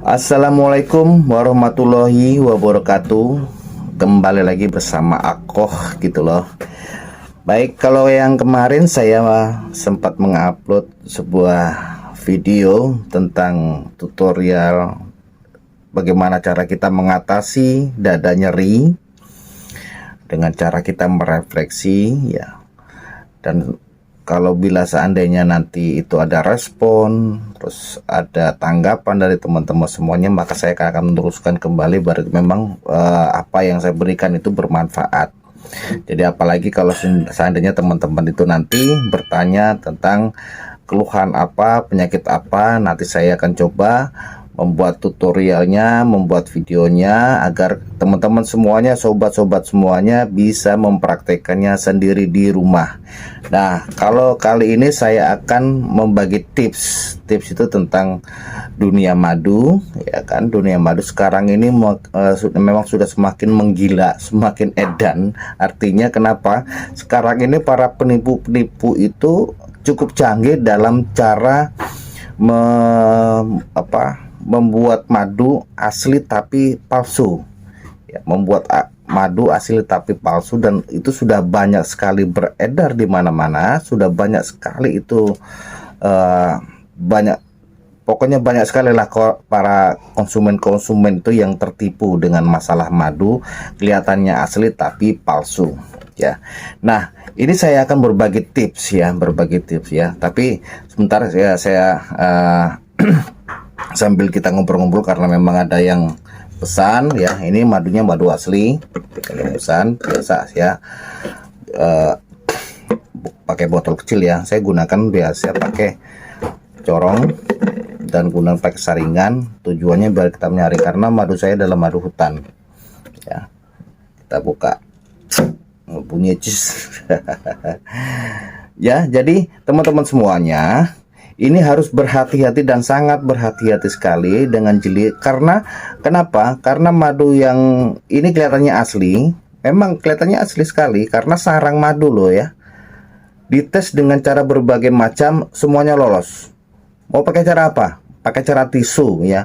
Assalamualaikum warahmatullahi wabarakatuh. Kembali lagi bersama Akoh gitu loh. Baik, kalau yang kemarin saya sempat mengupload sebuah video tentang tutorial bagaimana cara kita mengatasi dada nyeri dengan cara kita merefleksi ya. Dan kalau bila seandainya nanti itu ada respon, terus ada tanggapan dari teman-teman semuanya, maka saya akan meneruskan kembali berarti memang apa yang saya berikan itu bermanfaat. Jadi apalagi kalau seandainya teman-teman itu nanti bertanya tentang keluhan apa, penyakit apa, nanti saya akan coba membuat tutorialnya, membuat videonya agar teman-teman semuanya, sobat-sobat semuanya bisa mempraktekannya sendiri di rumah. Nah, kalau kali ini saya akan membagi tips itu tentang dunia madu, ya kan. Dunia madu sekarang ini memang sudah semakin menggila, semakin edan. Artinya kenapa? Sekarang ini para penipu-penipu itu cukup canggih dalam cara membuat madu asli tapi palsu ya, membuat madu asli tapi palsu, dan itu sudah banyak sekali beredar di mana-mana, sudah banyak sekali itu pokoknya banyak sekali lah para konsumen-konsumen itu yang tertipu dengan masalah madu kelihatannya asli tapi palsu ya. Nah, ini saya akan berbagi tips ya, tapi sebentar ya, saya sambil kita ngobrol-ngobrol karena memang ada yang pesan ya. Ini madunya madu asli, yang pesan biasa ya, pakai botol kecil ya. Saya gunakan biasa pakai corong dan gunakan pakai saringan. Tujuannya biar kita menyaring karena madu saya adalah madu hutan ya. Kita buka, bunyi cis. Ya, jadi teman-teman semuanya, ini harus berhati-hati dan sangat berhati-hati sekali dengan jeli. Karena kenapa? Karena madu yang ini kelihatannya asli, memang kelihatannya asli sekali karena sarang madu loh ya. Dites dengan cara berbagai macam, semuanya lolos. Mau pakai cara apa? Pakai cara tisu ya.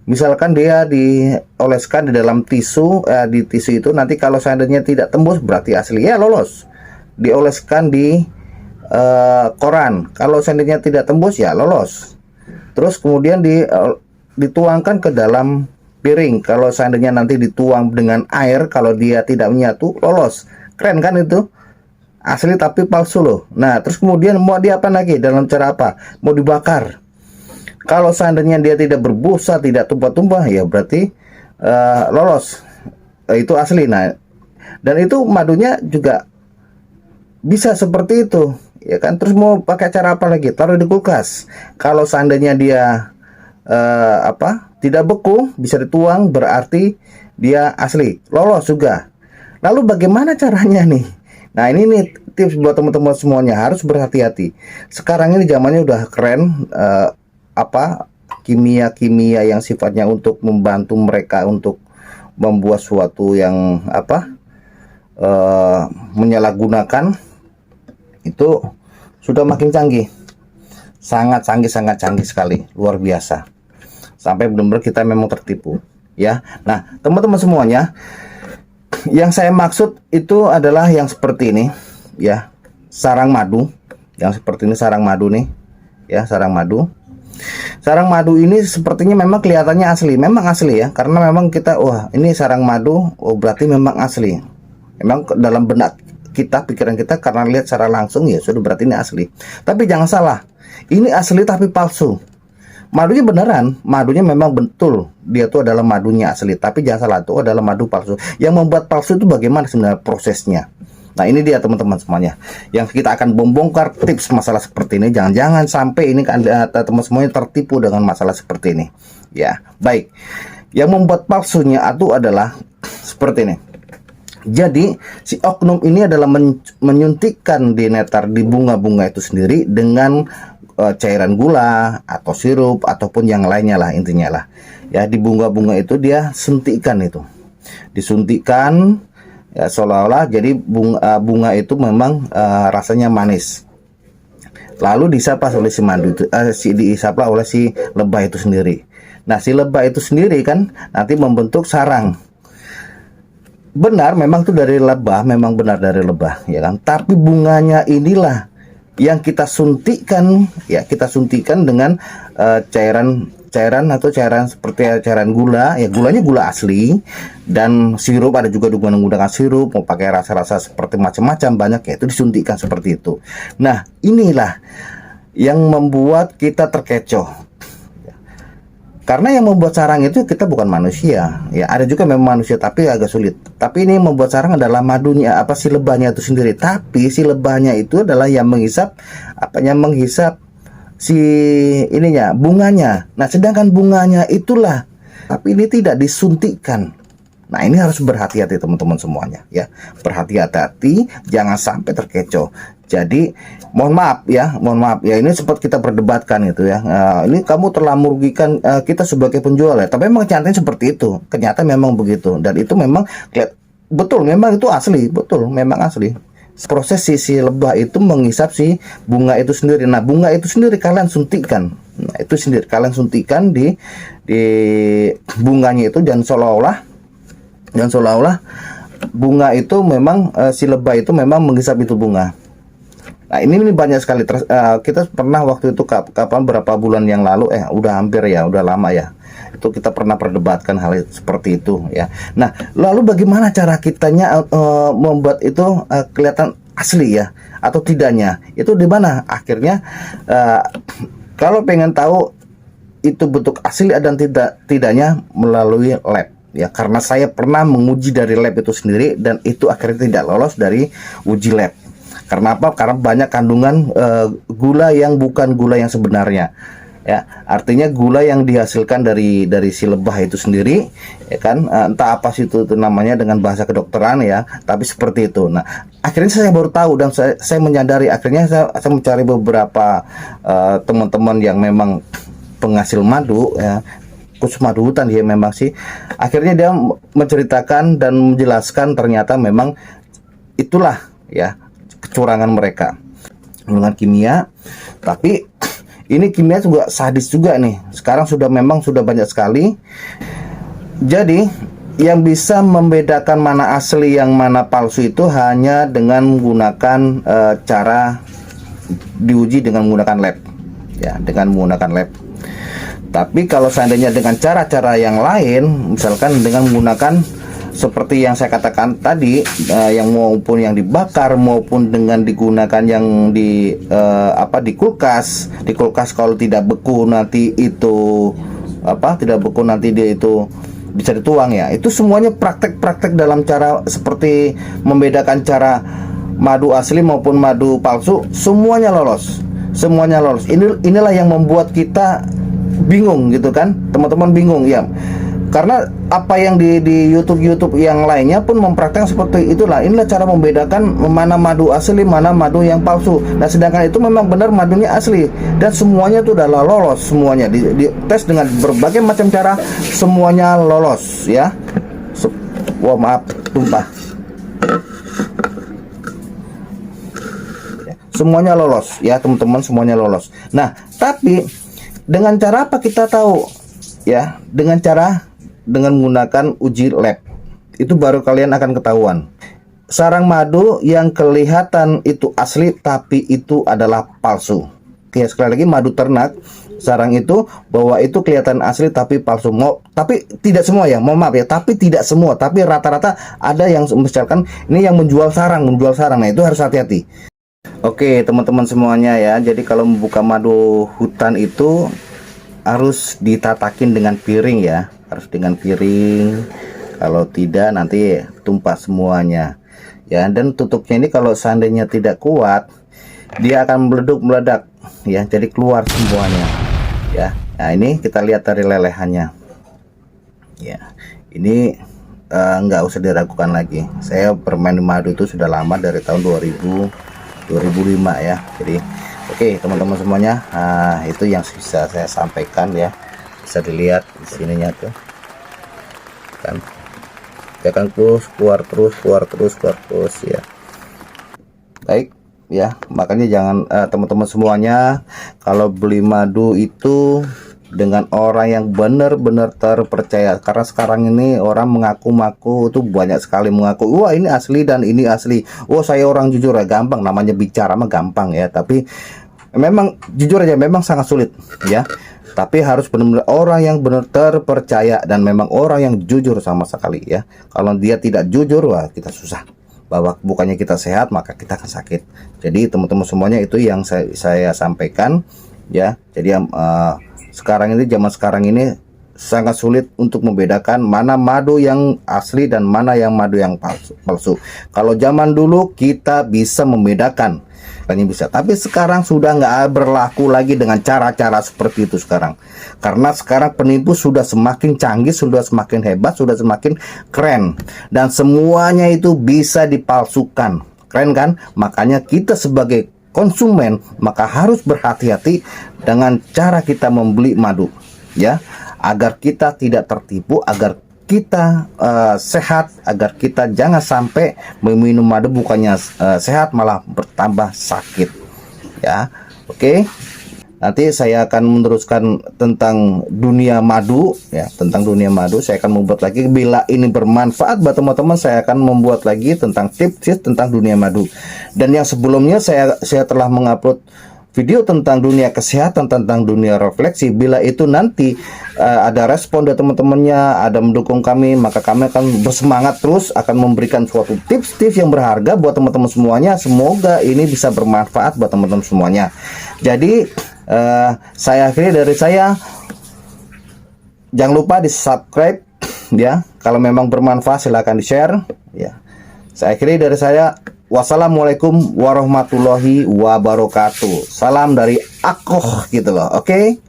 Misalkan dia dioleskan di dalam tisu, di tisu itu nanti kalau seandainya tidak tembus berarti asli ya, lolos. Dioleskan di koran, kalau seandainya tidak tembus ya lolos. Terus kemudian dituangkan ke dalam piring, kalau seandainya nanti dituang dengan air, kalau dia tidak menyatu lolos. Keren kan itu? Asli tapi palsu loh. Nah, terus kemudian mau diapa lagi? Dalam cara apa? Mau dibakar. Kalau seandainya dia tidak berbusa, tidak tumpah-tumpah ya berarti lolos. Itu asli. Nah, dan itu madunya juga bisa seperti itu ya kan. Terus mau pakai cara apa lagi? Taruh di kulkas. Kalau seandainya dia tidak beku, bisa dituang, berarti dia asli, lolos juga. Lalu bagaimana caranya nih? Nah, ini nih tips buat teman-teman semuanya, harus berhati-hati. Sekarang ini zamannya udah keren, kimia-kimia yang sifatnya untuk membantu mereka untuk membuat suatu yang menyalahgunakan itu sudah makin canggih, sangat canggih sekali, luar biasa, sampai benar-benar kita memang tertipu ya. Nah, teman-teman semuanya, yang saya maksud itu adalah yang seperti ini ya, sarang madu yang seperti ini, sarang madu nih ya, sarang madu ini sepertinya memang kelihatannya asli, memang asli ya, karena memang kita, wah ini sarang madu, oh berarti memang asli. Memang dalam benak kita, pikiran kita, karena lihat secara langsung ya sudah berarti ini asli. Tapi jangan salah, ini asli tapi palsu. Madunya beneran, madunya memang betul dia tuh adalah madunya asli, tapi jangan salah, itu adalah madu palsu. Yang membuat palsu itu bagaimana sebenarnya prosesnya? Nah, ini dia teman-teman semuanya yang kita akan membongkar tips masalah seperti ini. Jangan sampai ini teman-teman semuanya tertipu dengan masalah seperti ini ya. Baik, yang membuat palsunya itu adalah seperti ini. Jadi si oknum ini adalah menyuntikkan di nektar, di bunga-bunga itu sendiri dengan cairan gula atau sirup ataupun yang lainnya lah, intinya lah ya. Di bunga-bunga itu dia suntikan, itu disuntikkan ya, seolah-olah jadi bunga itu memang rasanya manis. Lalu disapa oleh si madu itu, diisaplah oleh si lebah itu sendiri. Nah, si lebah itu sendiri kan nanti membentuk sarang. Benar, memang itu dari lebah, memang benar dari lebah, ya kan. Tapi bunganya inilah yang kita suntikan, ya kita suntikan dengan cairan atau cairan seperti cairan gula, ya gulanya gula asli, dan sirup ada juga menggunakan sirup, mau pakai rasa-rasa seperti macam-macam banyak ya, itu disuntikan seperti itu. Nah, inilah yang membuat kita terkecoh. Karena yang membuat sarang itu kita bukan manusia, ya ada juga memang manusia tapi agak sulit. Tapi ini yang membuat sarang adalah madunya, si lebahnya itu sendiri. Tapi si lebahnya itu adalah yang menghisap, menghisap si ininya, bunganya. Nah, sedangkan bunganya itulah, tapi ini tidak disuntikkan. Nah, ini harus berhati-hati teman-teman semuanya, ya. Berhati-hati, jangan sampai terkecoh. Jadi, mohon maaf ya, ini sempat kita perdebatkan itu ya. Ini kamu telah merugikan kita sebagai penjual ya. Tapi memang kenyataannya seperti itu. Kenyataan memang begitu. Dan itu memang betul, memang itu asli, betul, memang asli. Proses si lebah itu menghisap si bunga itu sendiri. Nah, bunga itu sendiri kalian suntikan. Nah, itu sendiri kalian suntikan di bunganya itu, dan seolah-olah bunga itu memang si lebah itu memang menghisap itu bunga. Nah, ini banyak sekali. Kita pernah waktu itu kapan berapa bulan yang lalu, udah hampir ya, udah lama ya. Itu kita pernah perdebatkan hal seperti itu ya. Nah, lalu bagaimana cara kitanya membuat itu kelihatan asli ya atau tidaknya? Itu di mana? Akhirnya kalau pengen tahu itu bentuk asli dan tidaknya melalui lab. Ya, karena saya pernah menguji dari lab itu sendiri dan itu akhirnya tidak lolos dari uji lab. Karena apa? Karena banyak kandungan gula yang bukan gula yang sebenarnya. Ya, artinya gula yang dihasilkan dari si lebah itu sendiri, ya kan? Entah apa sih itu namanya dengan bahasa kedokteran ya, tapi seperti itu. Nah, akhirnya saya baru tahu dan saya menyadari. Akhirnya saya mencari beberapa teman-teman yang memang penghasil madu ya, khusus madu hutan dia memang sih. Akhirnya dia menceritakan dan menjelaskan ternyata memang itulah ya kecurangan mereka dengan kimia. Tapi ini kimia juga sadis juga nih. Sekarang sudah banyak sekali. Jadi yang bisa membedakan mana asli yang mana palsu itu hanya dengan menggunakan cara diuji dengan menggunakan lab ya, dengan menggunakan lab. Tapi kalau seandainya dengan cara-cara yang lain, misalkan dengan menggunakan seperti yang saya katakan tadi, yang maupun yang dibakar maupun dengan digunakan yang di kulkas. Di kulkas kalau tidak beku nanti itu dia itu bisa dituang ya. Itu semuanya praktek-praktek dalam cara seperti membedakan cara madu asli maupun madu palsu, semuanya lolos. Inilah yang membuat kita bingung gitu kan, teman-teman bingung ya. Karena apa yang di YouTube yang lainnya pun mempraktekkan seperti itulah. Inilah cara membedakan mana madu asli, mana madu yang palsu. Nah, sedangkan itu memang benar madunya asli dan semuanya itu udah lolos semuanya. Di tes dengan berbagai macam cara, semuanya lolos ya. Wah, maaf, tumpah. Semuanya lolos ya, teman-teman, semuanya lolos. Nah, tapi dengan cara apa kita tahu? Ya, dengan menggunakan uji lab. Itu baru kalian akan ketahuan. Sarang madu yang kelihatan itu asli tapi itu adalah palsu. Oke, sekali lagi, madu ternak sarang itu bahwa itu kelihatan asli tapi palsu. Tapi tidak semua ya, mohon maaf ya, tapi tidak semua, tapi rata-rata ada yang misalkan ini yang menjual sarang. Nah, itu harus hati-hati. Oke, teman-teman semuanya ya. Jadi kalau membuka madu hutan itu harus ditatakin dengan piring ya, harus dengan piring. Kalau tidak nanti tumpah semuanya ya. Dan tutupnya ini kalau seandainya tidak kuat, dia akan meledak ya, jadi keluar semuanya ya. Nah, ini kita lihat dari lelehannya ya. Ini nggak usah diragukan lagi. Saya bermain madu itu sudah lama, dari tahun 2005 ya. Jadi oke, teman-teman semuanya, itu yang bisa saya sampaikan ya. Bisa dilihat di sininya tuh kan, ya kan, keluar terus ya. Baik ya, makanya jangan teman-teman semuanya kalau beli madu itu dengan orang yang benar-benar terpercaya. Karena sekarang ini orang mengaku-ngaku tuh banyak sekali mengaku, wah ini asli dan ini asli. Oh saya orang jujur ya, gampang namanya bicara mah gampang ya. Tapi memang jujur aja memang sangat sulit ya. Tapi harus benar-benar orang yang benar terpercaya dan memang orang yang jujur sama sekali ya. Kalau dia tidak jujur, wah kita susah. Bahwa bukannya kita sehat maka kita akan sakit. Jadi teman-teman semuanya itu yang saya sampaikan ya. Jadi sekarang ini, zaman sekarang ini sangat sulit untuk membedakan mana madu yang asli dan mana yang madu yang palsu. Kalau zaman dulu kita bisa membedakan, hanya bisa. Tapi sekarang sudah nggak berlaku lagi dengan cara-cara seperti itu sekarang. Karena sekarang penipu sudah semakin canggih, sudah semakin hebat, sudah semakin keren. Dan semuanya itu bisa dipalsukan. Keren kan? Makanya kita sebagai konsumen maka harus berhati-hati dengan cara kita membeli madu ya, agar kita tidak tertipu, agar kita sehat, agar kita jangan sampai meminum madu bukannya sehat malah bertambah sakit ya. Oke, nanti saya akan meneruskan tentang dunia madu ya, tentang dunia madu saya akan membuat lagi. Bila ini bermanfaat buat teman-teman, saya akan membuat lagi tentang tips tentang dunia madu. Dan yang sebelumnya saya telah mengupload video tentang dunia kesehatan, tentang dunia refleksi. Bila itu nanti ada respon dari teman-temannya, ada mendukung kami, maka kami akan bersemangat terus akan memberikan suatu tips-tips yang berharga buat teman-teman semuanya. Semoga ini bisa bermanfaat buat teman-teman semuanya. Jadi saya akhiri dari saya, jangan lupa di subscribe ya. Kalau memang bermanfaat silahkan di share ya. Saya akhiri dari saya, wassalamualaikum warahmatullahi wabarakatuh. Salam dari Akoh gitu loh. Oke.